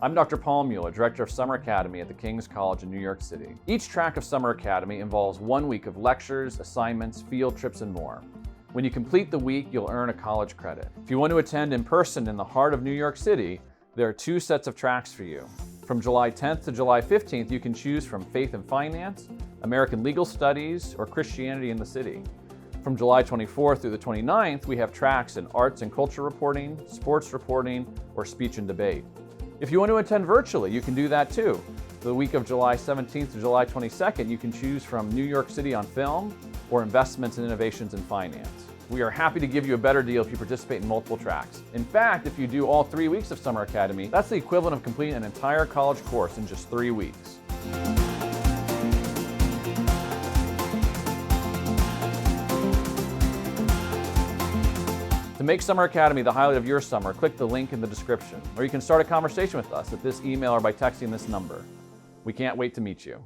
I'm Dr. Paul Mueller, Director of Summer Academy at the King's College in New York City. Each track of Summer Academy involves 1 week of lectures, assignments, field trips, and more. When you complete the week, you'll earn a college credit. If you want to attend in person in the heart of New York City, there are 2 sets of tracks for you. From July 10th to July 15th, you can choose from Faith and Finance, American Legal Studies, or Christianity in the City. From July 24th through the 29th, we have tracks in Arts and Culture Reporting, Sports Reporting, or Speech and Debate. If you want to attend virtually, you can do that too. For the week of July 17th to July 22nd, you can choose from New York City on Film or Investments and Innovations in Finance. We are happy to give you a better deal if you participate in multiple tracks. In fact, if you do all 3 weeks of Summer Academy, that's the equivalent of completing an entire college course in just 3 weeks. To make Summer Academy the highlight of your summer, click the link in the description, or you can start a conversation with us at this email or by texting this number. We can't wait to meet you.